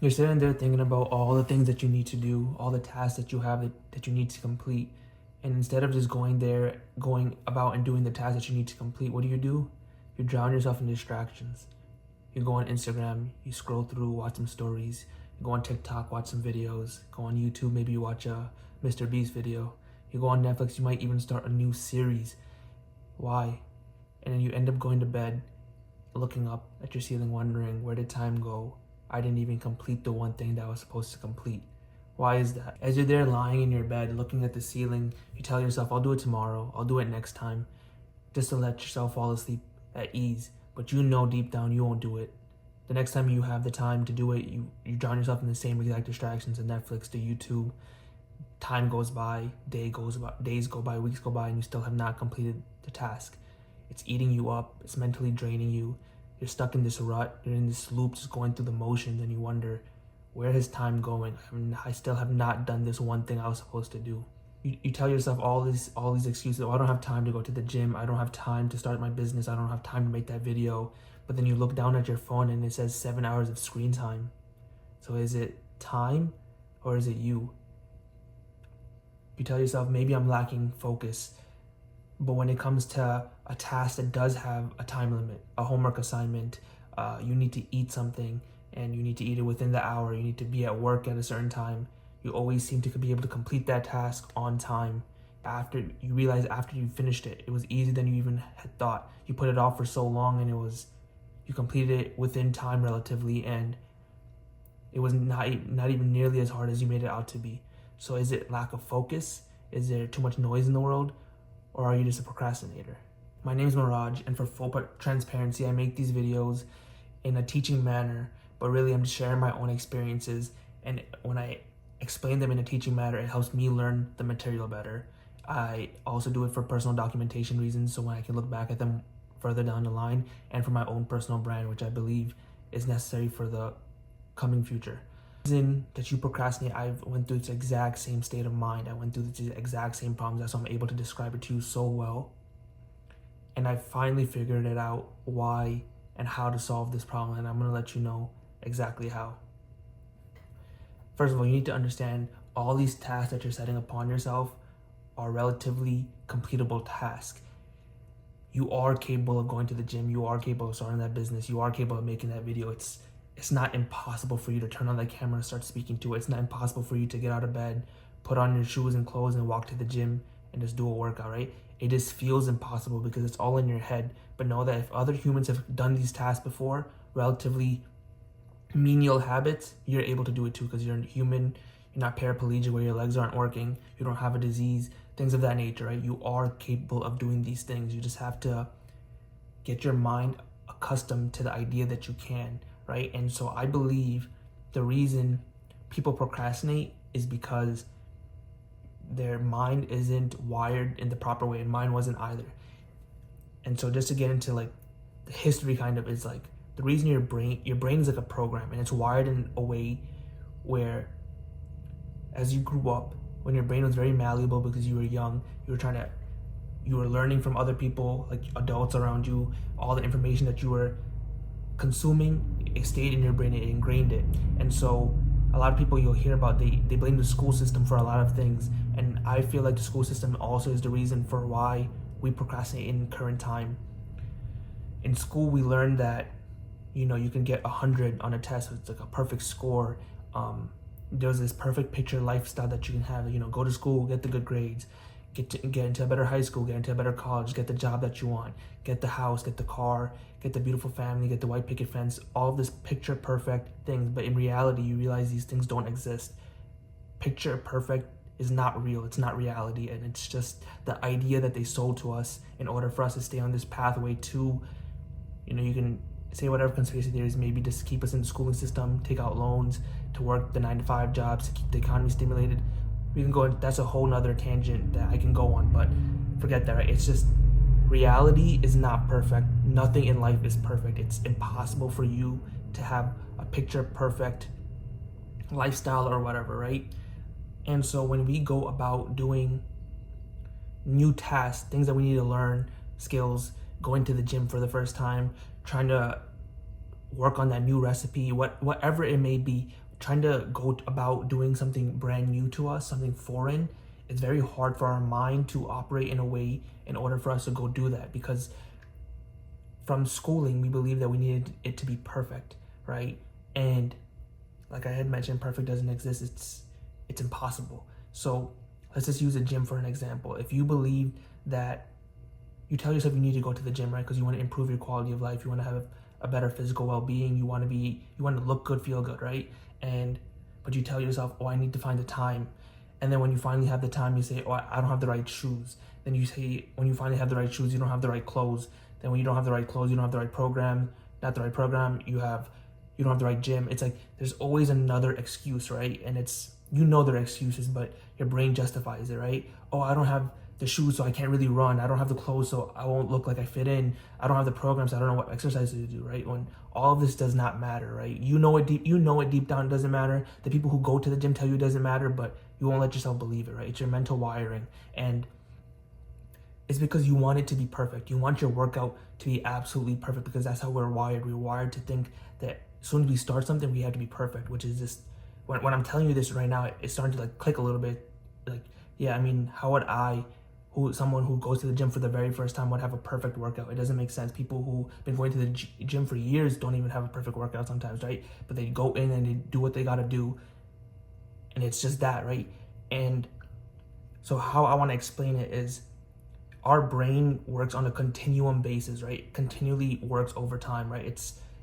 You're sitting there thinking about all the things that you need to do, all the tasks that you have that you need to complete. And instead of just going about and doing the tasks that you need to complete, what do? You drown yourself in distractions. You go on Instagram, you scroll through, watch some stories. You go on TikTok, watch some videos. Go on YouTube, maybe you watch a Mr. Beast video. You go on Netflix, you might even start a new series. Why? And then you end up going to bed, looking up at your ceiling, wondering, where did time go? I didn't even complete the one thing that I was supposed to complete. Why is that? As you're there lying in your bed, looking at the ceiling, you tell yourself, I'll do it tomorrow, I'll do it next time, just to let yourself fall asleep at ease. But you know deep down you won't do it. The next time you have the time to do it, you drown yourself in the same exact distractions, to Netflix, to YouTube. Time goes by, days go by, weeks go by, and you still have not completed the task. It's eating you up, it's mentally draining you. You're stuck in this rut, you're in this loop, just going through the motions, and you wonder, where is time going? I still have not done this one thing I was supposed to do. You tell yourself all these excuses. Oh, I don't have time to go to the gym. I don't have time to start my business. I don't have time to make that video. But then you look down at your phone and it says 7 hours of screen time. So is it time or is it you? You tell yourself, maybe I'm lacking focus. But when it comes to a task that does have a time limit, a homework assignment, you need to eat something and you need to eat it within the hour. You need to be at work at a certain time. You always seem to be able to complete that task on time. After you realize after you finished it, it was easier than you even had thought. You put it off for so long and you completed it within time relatively, and it was not even nearly as hard as you made it out to be. So is it lack of focus? Is there too much noise in the world? Or are you just a procrastinator? My name is Miraj, and for full transparency, I make these videos in a teaching manner, but really I'm just sharing my own experiences. And when I explain them in a teaching manner, it helps me learn the material better. I also do it for personal documentation reasons, so when I can look back at them further down the line, and for my own personal brand, which I believe is necessary for the coming future. The reason that you procrastinate, I went through this exact same state of mind. I went through the exact same problems. That's why I'm able to describe it to you so well. And I finally figured it out, why and how to solve this problem, and I'm going to let you know exactly how. First of all, you need to understand all these tasks that you're setting upon yourself are relatively completable tasks. You are capable of going to the gym. You are capable of starting that business. You are capable of making that video. It's not impossible for you to turn on that camera and start speaking to it. It's not impossible for you to get out of bed, put on your shoes and clothes and walk to the gym and just do a workout, right? It just feels impossible because it's all in your head. But know that if other humans have done these tasks before, relatively menial habits, you're able to do it too, because you're human. You're not paraplegic where your legs aren't working. You don't have a disease, things of that nature, right? You are capable of doing these things. You just have to get your mind accustomed to the idea that you can, right? And so I believe the reason people procrastinate is because their mind isn't wired in the proper way, and mine wasn't either. And so just to get into like the history kind of is like, the reason your brain is like a program, and it's wired in a way where as you grew up, when your brain was very malleable because you were young, you were learning from other people, like adults around you, all the information that you were consuming, it stayed in your brain, it ingrained it. And so a lot of people you'll hear about, they blame the school system for a lot of things. And I feel like the school system also is the reason for why we procrastinate in current time. In school, we learned that, you can get 100 on a test. It's like a perfect score. There's this perfect picture lifestyle that you can have. Go to school, get the good grades, get into a better high school, get into a better college, get the job that you want, get the house, get the car, get the beautiful family, get the white picket fence, all of this picture perfect things. But in reality, you realize these things don't exist. Picture perfect is not real. It's not reality. And it's just the idea that they sold to us in order for us to stay on this pathway to, you can say whatever conspiracy theories, maybe just keep us in the schooling system, take out loans to work the 9-to-5 jobs to keep the economy stimulated. We can go, that's a whole nother tangent that I can go on, but forget that, right? It's just, reality is not perfect. Nothing in life is perfect. It's impossible for you to have a picture perfect lifestyle or whatever, right? And so when we go about doing new tasks, things that we need to learn, skills, going to the gym for the first time, trying to work on that new recipe, whatever it may be, trying to go about doing something brand new to us, something foreign, it's very hard for our mind to operate in a way in order for us to go do that, because from schooling, we believe that we needed it to be perfect, right? And like I had mentioned, perfect doesn't exist. It's impossible. So let's just use a gym for an example. If you believe that you tell yourself you need to go to the gym, right? Because you want to improve your quality of life, you want to have a better physical well-being, you want to look good, feel good, right? But you tell yourself, oh, I need to find the time. And then when you finally have the time, you say, oh, I don't have the right shoes. Then you say, when you finally have the right shoes, you don't have the right clothes. Then when you don't have the right clothes, you don't have the right program. Not the right program, you don't have the right gym. It's like there's always another excuse, right? And it's, they're excuses, but your brain justifies it, right? Oh, I don't have the shoes, so I can't really run. I don't have the clothes, so I won't look like I fit in. I don't have the programs, so I don't know what exercises to do, right? When all of this does not matter, right? You know it deep down it doesn't matter. The people who go to the gym tell you it doesn't matter, but you won't let yourself believe it, right? It's your mental wiring. And it's because you want it to be perfect. You want your workout to be absolutely perfect, because that's how we're wired. We're wired to think that as soon as we start something, we have to be perfect, which is just, when I'm telling you this right now, it's starting to like click a little bit. Like, yeah, I mean, how would someone who goes to the gym for the very first time would have a perfect workout? It doesn't make sense. People who've been going to the gym for years don't even have a perfect workout sometimes, right? But they go in and they do what they gotta do, and it's just that, right? And so how I want to explain it is, our brain works on a continuum basis, right? Continually works over time, right?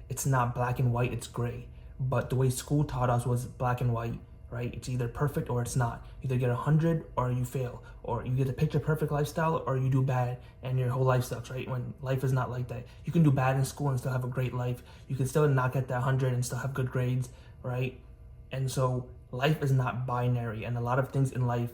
It's not black and white, it's gray. But the way school taught us was black and white, right? It's either perfect or it's not. You either get 100 or you fail, or you get a picture perfect lifestyle or you do bad and your whole life sucks, right? When life is not like that. You can do bad in school and still have a great life. You can still not get that 100 and still have good grades, right? And so life is not binary, and a lot of things in life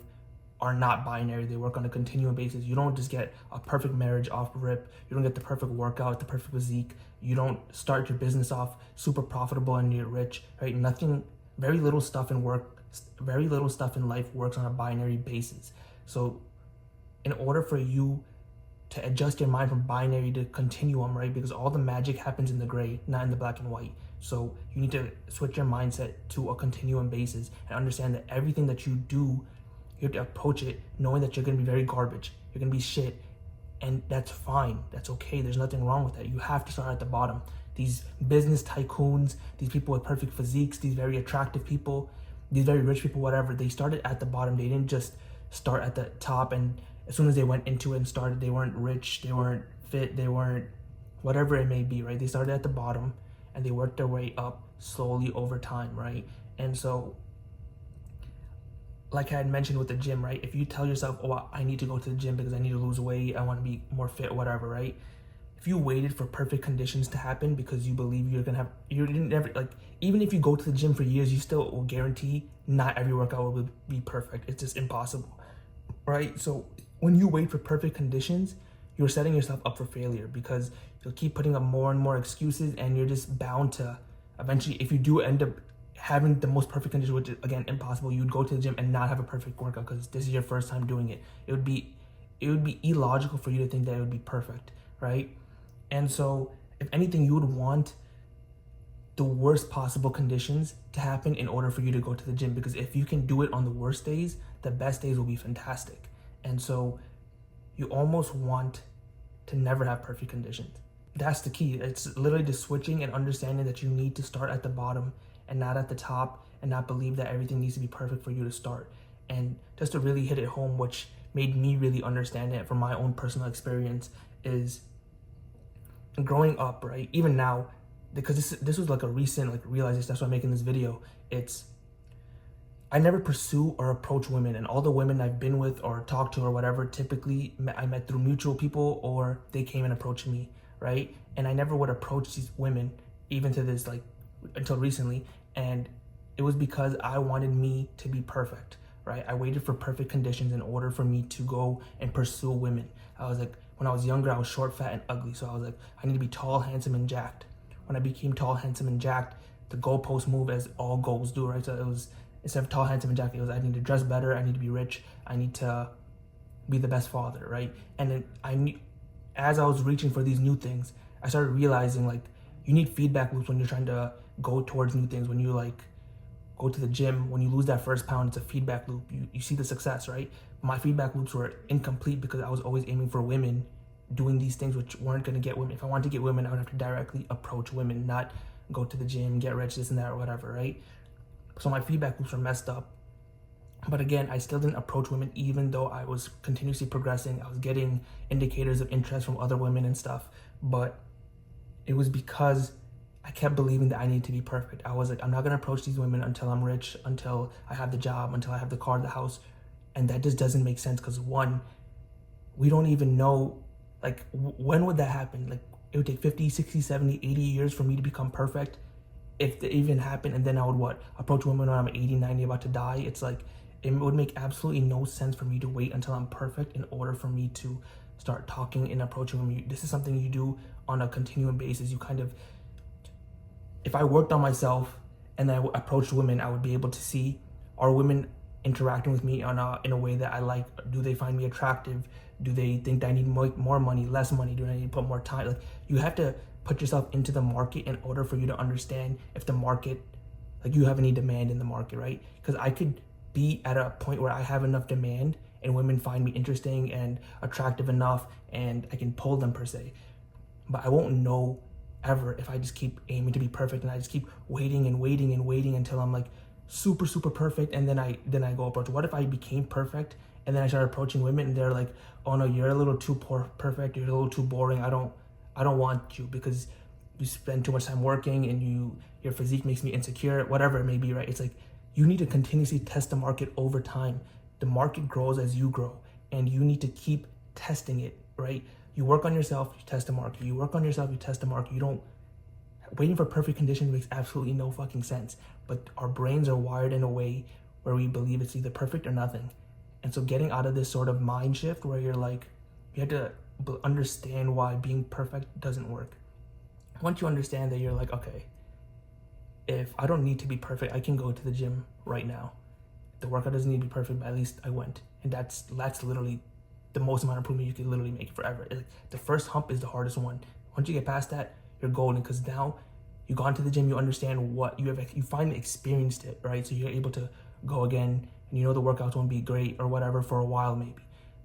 are not binary. They work on a continuum basis. You don't just get a perfect marriage off rip. You don't get the perfect workout, the perfect physique. You don't start your business off super profitable and you're rich, right? Very little stuff in life works on a binary basis. So in order for you to adjust your mind from binary to continuum, right? Because all the magic happens in the gray, not in the black and white. So you need to switch your mindset to a continuum basis and understand that everything that you do, you have to approach it knowing that you're going to be very garbage. You're going to be shit. And that's fine. That's okay. There's nothing wrong with that. You have to start at the bottom. These business tycoons, these people with perfect physiques, these very attractive people, these very rich people, whatever, they started at the bottom. They didn't just start at the top, and as soon as they went into it and started, they weren't rich, they weren't fit, they weren't whatever it may be, right? They started at the bottom and they worked their way up slowly over time, right? And so, like I had mentioned with the gym, right? If you tell yourself, oh, I need to go to the gym because I need to lose weight, I want to be more fit, whatever, right? If you waited for perfect conditions to happen because you believe even if you go to the gym for years, you still will guarantee not every workout will be perfect. It's just impossible, right? So when you wait for perfect conditions, you're setting yourself up for failure, because you'll keep putting up more and more excuses, and you're just bound to eventually, if you do end up having the most perfect conditions, which is again impossible, you'd go to the gym and not have a perfect workout because this is your first time doing it. It would be illogical for you to think that it would be perfect, right? And so if anything, you would want the worst possible conditions to happen in order for you to go to the gym, because if you can do it on the worst days, the best days will be fantastic. And so you almost want to never have perfect conditions. That's the key. It's literally just switching and understanding that you need to start at the bottom and not at the top, and not believe that everything needs to be perfect for you to start. And just to really hit it home, which made me really understand it from my own personal experience, is growing up, right? Even now, because this was like a recent realization, that's why I'm making this video. I never pursue or approach women, and all the women I've been with or talked to or whatever, typically I met through mutual people, or they came and approached me, right? And I never would approach these women, even to this, until recently. And it was because I wanted me to be perfect, right? I waited for perfect conditions in order for me to go and pursue women. I was like, when I was younger, I was short, fat, and ugly. So I was like, I need to be tall, handsome, and jacked. When I became tall, handsome, and jacked, the goalposts move as all goals do, right? So it was, instead of tall, handsome, and jacked, it was, I need to dress better, I need to be rich, I need to be the best father, right? And then as I was reaching for these new things, I started realizing you need feedback loops when you're trying to go towards new things. When you go to the gym, when you lose that first pound, it's a feedback loop. You see the success, right? My feedback loops were incomplete because I was always aiming for women, doing these things which weren't going to get women. If I wanted to get women, I would have to directly approach women, not go to the gym, get rich, this and that, or whatever, right? So my feedback loops were messed up. But again, I still didn't approach women even though I was continuously progressing. I was getting indicators of interest from other women and stuff. But it was because I kept believing that I need to be perfect. I was like, I'm not going to approach these women until I'm rich, until I have the job, until I have the car, the house. And that just doesn't make sense because one, we don't even know, like, when would that happen? Like, it would take 50, 60, 70, 80 years for me to become perfect, if it even happened. And then I would what? Approach women when I'm 80, 90, about to die. It's like, it would make absolutely no sense for me to wait until I'm perfect in order for me to start talking and approaching women. This is something you do on a continuing basis. You kind of, if I worked on myself and then I approached women, I would be able to see, are women interacting with me in a way that I like? Do they find me attractive? Do they think that I need more money, less money? Do I need to put more time? Like, you have to put yourself into the market in order for you to understand if the market, like, you have any demand in the market, right? Because I could be at a point where I have enough demand and women find me interesting and attractive enough and I can pull them per se. But I won't know ever if I just keep aiming to be perfect and I just keep waiting and waiting and waiting until I'm like super, super perfect, and then I go approach. What if I became perfect and then I started approaching women and they're like, oh no, you're a little too perfect, you're a little too boring, I don't want you because you spend too much time working and your physique makes me insecure, whatever it may be, right? It's like, you need to continuously test the market over time. The market grows as you grow, and you need to keep testing it, right? You work on yourself, you test the market. You work on yourself, you test the market. You don't, waiting for perfect conditions makes absolutely no fucking sense. But our brains are wired in a way where we believe it's either perfect or nothing. And so getting out of this sort of mind shift where you're like, you have to understand why being perfect doesn't work. Once you understand that, you're like, okay, if I don't need to be perfect, I can go to the gym right now. The workout doesn't need to be perfect, but at least I went. And that's literally the most amount of improvement you can literally make forever. The first hump is the hardest one. Once you get past that, you're golden, because now you've gone to the gym, you understand what you finally experienced it, right? So you're able to go again, and you know the workouts won't be great or whatever for a while maybe.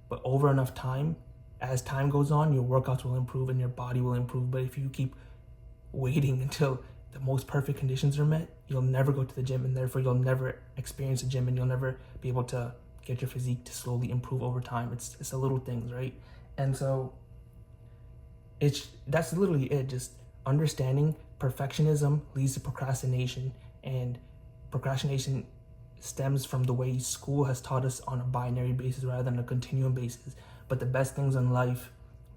But over enough time, as time goes on, your workouts will improve and your body will improve. But if you keep waiting until the most perfect conditions are met, you'll never go to the gym, and therefore you'll never experience the gym, and you'll never be able to get your physique to slowly improve over time. It's the little things, right? And so that's literally it. Just understanding perfectionism leads to procrastination, and procrastination stems from the way school has taught us on a binary basis rather than a continuum basis. But the best things in life,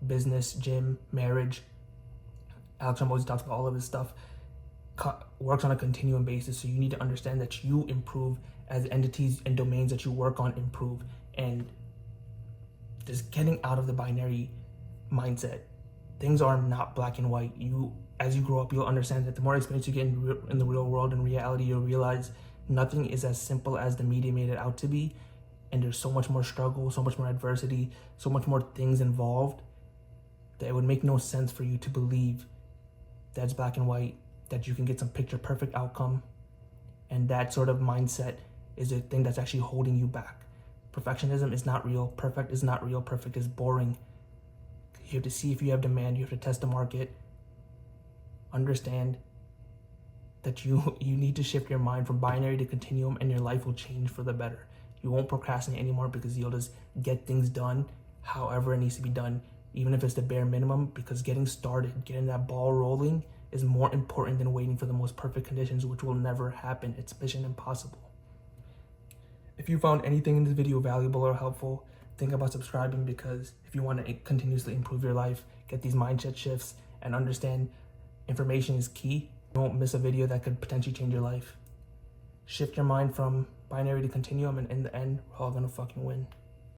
business, gym, marriage, Alex Hormozi talks about all of this stuff, works on a continuum basis. So you need to understand that you improve as entities and domains that you work on improve, and just getting out of the binary mindset. Things are not black and white. As you grow up, you'll understand that the more experience you get in the real world and reality, you'll realize nothing is as simple as the media made it out to be, and there's so much more struggle, so much more adversity, so much more things involved that it would make no sense for you to believe that's black and white, that you can get some picture perfect outcome. And that sort of mindset is the thing that's actually holding you back. Perfectionism is not real. Perfect is not real. Perfect is boring. You have to see if you have demand. You have to test the market. Understand that you need to shift your mind from binary to continuum, and your life will change for the better. You won't procrastinate anymore because you'll just get things done however it needs to be done, even if it's the bare minimum, because getting started, getting that ball rolling is more important than waiting for the most perfect conditions, which will never happen. It's mission impossible. If you found anything in this video valuable or helpful, think about subscribing, because if you want to continuously improve your life, get these mindset shifts, and understand information is key, you won't miss a video that could potentially change your life. Shift your mind from binary to continuum, and in the end, we're all gonna fucking win.